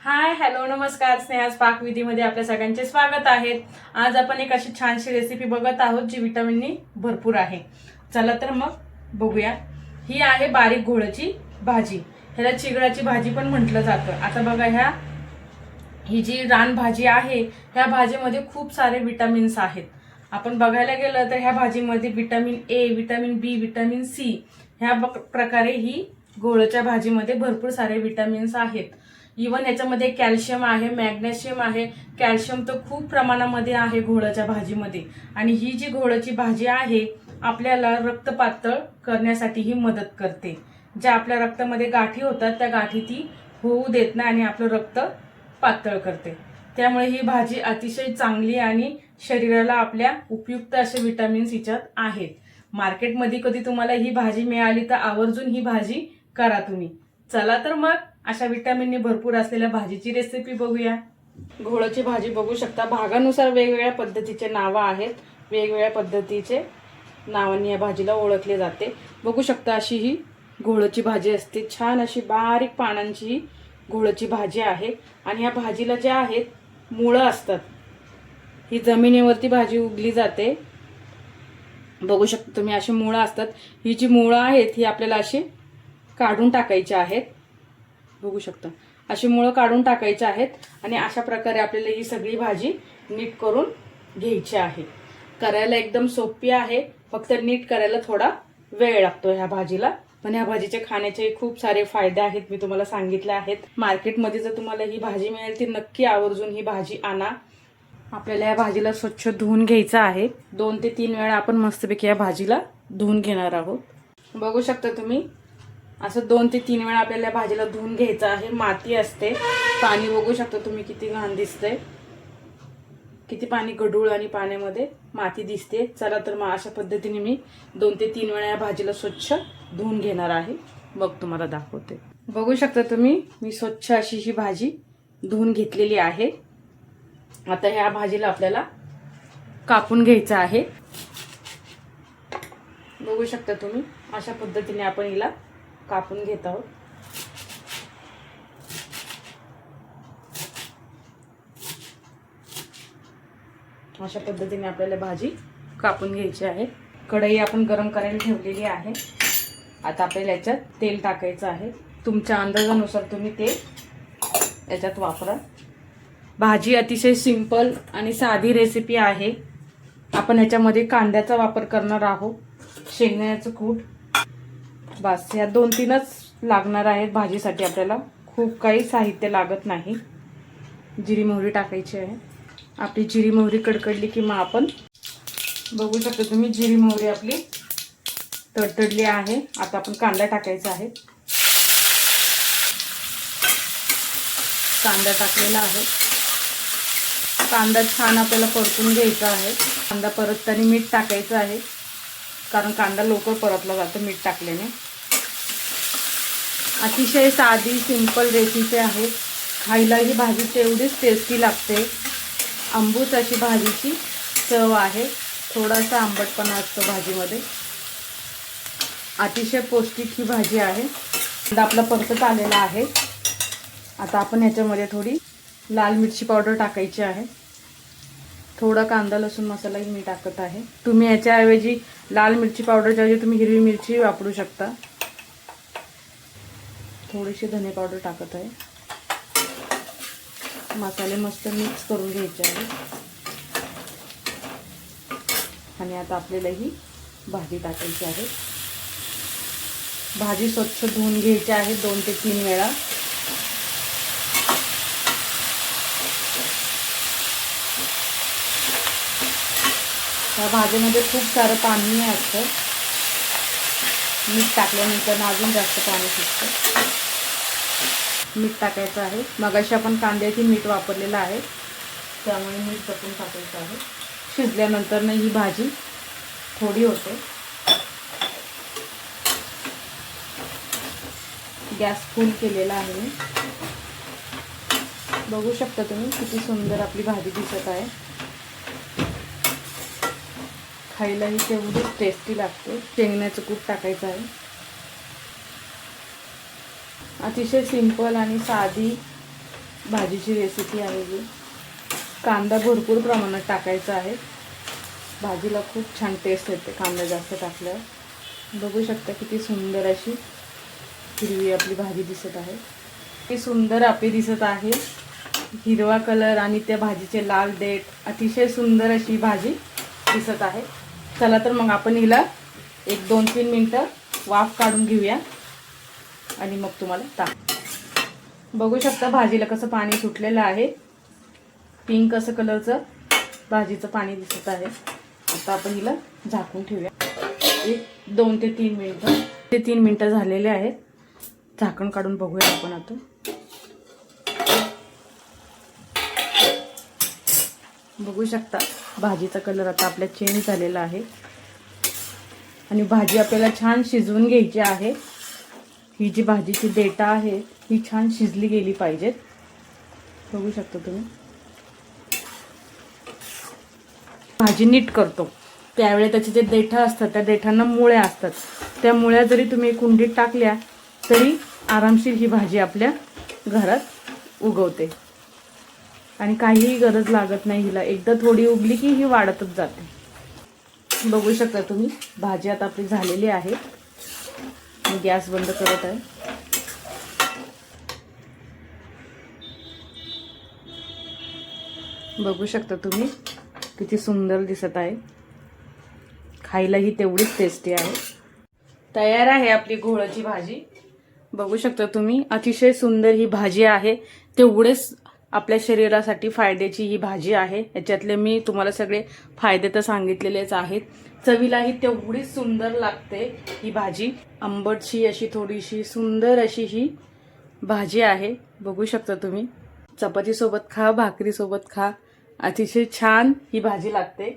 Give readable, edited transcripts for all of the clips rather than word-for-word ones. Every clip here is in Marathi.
हाय हॅलो नमस्कार. स्नेहाज पाकविधीमध्ये आपल्या सगळ्यांचे स्वागत आहे. आज आपण एक अशी छानशी रेसिपी बघत आहोत जी विटामिननी भरपूर आहे. चला तर मग बघूया. ही आहे बारीक घोळची भाजी. ह्याला चिगळाची भाजी पण म्हटलं जातं. आता बघा, ही जी रानभाजी आहे ह्या भाजीमध्ये खूप सारे विटामिन्स आहेत. आपण बघायला गेलं तर ह्या भाजीमध्ये vitamin A, vitamin B, vitamin C ह्या प्रकारे ही घोळच्या भाजीमध्ये भरपूर सारे विटामिन्स आहेत. इवन याच्यामध्ये कॅल्शियम आहे, मॅग्नेशियम आहे. कॅल्शियम तर खूप प्रमाणामध्ये आहे घोळच्या भाजीमध्ये. आणि ही जी घोळची भाजी आहे आपल्याला रक्त पातळ करण्यासाठी ही मदत करते. ज्या आपल्या रक्तामध्ये गाठी होतात त्या गाठी ती होऊ देत नाही आणि आपलं रक्त पातळ करते. त्यामुळे ही भाजी अतिशय चांगली आणि शरीराला आपल्या उपयुक्त असे विटामिन्स हिच्यात आहेत. मार्केटमध्ये कधी तुम्हाला ही भाजी मिळाली तर आवर्जून ही भाजी करा तुम्ही. चला तर मग अशा विटामिनने भरपूर असलेल्या भाजीची रेसिपी बघूया. घोळची भाजी बघू शकता, भागानुसार वेगवेगळ्या पद्धतीचे नावं आहेत. वेगवेगळ्या पद्धतीचे नावांनी या भाजीला ओळखले जाते. बघू शकता अशी ही घोळची भाजी असते. छान अशी बारीक पानांची ही घोळची भाजी आहे. आणि या भाजीला ज्या आहेत मुळं असतात. ही जमिनीवरती भाजी उगली जाते. बघू शकता तुम्ही अशी मुळं असतात. ही जी मुळं आहेत ही आपल्याला अशी काढून टाकायची आहेत. बघू शकता अशी मुळं काढून टाकायची आहेत. आणि अशा प्रकारे आपल्याला ही सगळी भाजी नीट करून घ्यायची आहे. करायला एकदम सोपी आहे, फक्त नीट करायला थोडा वेळ लागतो ह्या भाजीला. पण ह्या भाजीचे खाण्याचे खूप सारे फायदे आहेत, मी तुम्हाला सांगितले आहेत. मार्केटमध्ये जर तुम्हाला ही भाजी मिळेल ती नक्की आवर्जून ही भाजी आणा. आपल्याला या भाजीला स्वच्छ धुवून घ्यायचं आहे. 2 ते 3 वेळा आपण मस्तपैकी या भाजीला धुवून घेणार आहोत. बघू शकता तुम्ही असं 2 ते 3 वेळा आपल्याला भाजीला धुवून घ्यायचं आहे. माती असते, पाणी बघू शकता तुम्ही किती घाण दिसतंय, किती पाणी गढूळ आणि पाण्यामध्ये माती दिसते. चला तर मग अशा पद्धतीने मी 2 ते 3 वेळा या भाजीला स्वच्छ धुवून घेणार आहे. मग तुम्हाला दाखवते. बघू शकता तुम्ही मी स्वच्छ अशी ही भाजी धुवून घेतलेली आहे. आता ह्या भाजीला आपल्याला कापून घ्यायचं आहे. बघू शकता तुम्ही अशा पद्धतीने आपण हिला कापून घेत आहोत. अशा पद्धतीने आपल्याला भाजी कापून घ्यायची आहे. कढई आपण गरम करायला ठेवलेली आहे. आता आपल्याला याच्यात तेल टाकायचं आहे. तुमच्या अंदाजानुसार तुम्ही तेल याच्यात वापरा. भाजी अतिशय सिंपल आणि साधी रेसिपी आहे. आपण ह्याच्यामध्ये कांद्याचा वापर करणार आहोत, शेंगदाण्याचं कूट, बस या 2-3च लागणार आहेत भाजीसाठी. आपल्याला खूप काही साहित्य लागत नाही. जिरी मोहरी टाकायची आहे. आपली जिरी मोहरी कडकडली की मग आपण बघू शकता तुम्ही जिरी मोहरी आपली तडतडली आहे. आता आपण कांदा टाकायचा आहे. कांदा टाकलेला आहे. कांदा छान आपल्याला परतून घ्यायचा आहे. कांदा परतताना मीठ टाकायचं आहे, कारण कांदा लवकर परतला जातो मीठ टाकल्याने. अतिशय साधी सिंपल रेसिपी आहे. खायला ही भाजी तेवढीच टेस्टी लागते. आंबूस अशी भाजीची चव आहे. थोडासा आंबटपणा असतो भाजीमध्ये. अतिशय पौष्टिक ही भाजी आहे. कांदा आपला परतत आलेला आहे. आता आपण ह्याच्यामध्ये थोडी लाल मिरची पावडर टाकायची आहे. थोडा कांदा लसूण मसालाही मी टाकत आहे. तुम्ही याच्याऐवजी लाल मिरची पावडरच्या ऐवजी तुम्ही हिरवी मिरची वापरू शकता. थोडीशी धने पावडर टाकत आहे. मसाले मस्त मिक्स करून घ्यायचे आहे. आणि आता आपल्याला ही भाजी टाकायची आहे. भाजी स्वच्छ धुवून घ्यायची आहे 2 ते 3 वेळा. या भाजीमध्ये खूप सारं पाणी असतं. मीठ टाकल्यानंतर अजून जास्त पाणी सुटतं. मीठ टाकायचं आहे. मगाशी आपण कांद्याची मीठ वापरलेलं आहे, त्यामुळे मीठ टाकून टाकायचं आहे. शिजल्यानंतर ना ही भाजी थोडी होते. गॅस फुल केलेला आहे. बघू शकता तुम्ही किती सुंदर आपली भाजी दिसत आहे. खायलाही तेवढीच टेस्टी लागते. शेंगदाण्याचं कूट टाकायचं आहे. अतिशय सिंपल आणि साधी भाजीची रेसिपी आहे जी. कांदा भरपूर प्रमाणात टाकायचा आहे. भाजीला खूप छान टेस्ट येते कांदा जास्त टाकल्यावर. बघू शकता किती सुंदर अशी हिरवी आपली भाजी दिसत आहे. किती सुंदर आपली दिसत आहे. हिरवा कलर आणि त्या भाजीचे लाल देठ, अतिशय सुंदर अशी भाजी दिसत आहे. चला तर मग आपण हिला 1-2-3 मिनटं वाफ काढून घेऊया आणि मग तुम्हाला टाक. बघू शकता भाजीला कसं पाणी सुटलेलं आहे. पिंक असं कलरचं भाजीचं पाणी दिसत आहे. आता आपण हिला झाकून ठेवूया 2 ते 3 मिनिटं. 3 मिनिटं झालेले आहेत. झाकण काढून बघूया आपण आता. बघू शकता भाजीचा कलर आता आपल्या चेंज झालेला आहे आणि भाजी आपल्याला छान शिजवून घ्यायची आहे. ही जी भाजीची देठ आहे ही छान शिजली गेली पाहिजेत. बघू शकता तुम्ही. भाजी नीट करतो त्यावेळी त्याचे जे देठं असतात त्या देठांना मुळ्या असतात. त्या मुळ्या जरी तुम्ही कुंडीत टाकल्या तरी आरामशीर ही भाजी आपल्या घरात उगवते आणि काहीही गरज लागत नाही हिला. एकदा थोडी उगली की ही वाढतच जाते. बघू शकता तुम्ही भाजी आता आपली झालेली आहे. मी गॅस बंद करत आहे. बघू शकता तुम्ही किती सुंदर दिसत आहे. खायलाही तेवढीच टेस्टी आहे. तयार आहे आपली घोळची भाजी. बघू शकता तुम्ही अतिशय सुंदर ही भाजी आहे. तेवढेच आपल्या शरीरासाठी फायद्याची ही भाजी आहे. याच्यातले मी तुम्हाला सगळे फायदे तर सांगितलेलेच आहेत. चवीलाही तेवढीच सुंदर लागते ही भाजी. आंबटशी अशी थोडीशी सुंदर अशी ही भाजी आहे. बघू शकता तुम्ही. चपातीसोबत खा, भाकरीसोबत खा, अतिशय छान ही भाजी लागते.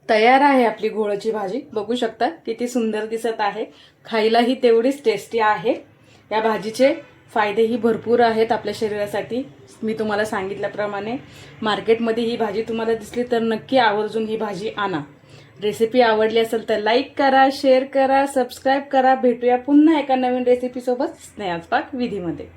तयार आहे आपली घोळची भाजी. बघू शकता किती सुंदर दिसत आहे. खायलाही तेवढीच टेस्टी आहे. या भाजीचे फायदेही भरपूर आहेत आपल्या शरीरासाठी. मी तुम्हाला सांगितल्याप्रमाणे मार्केटमध्ये ही भाजी तुम्हाला दिसली तर नक्की आवर्जून ही भाजी आणा. रेसिपी आवडली असेल तर लाईक करा, शेअर करा, सबस्क्राईब करा. भेटूया पुन्हा एका नवीन रेसिपीसोबत स्नेहाच पाक विधीमध्ये.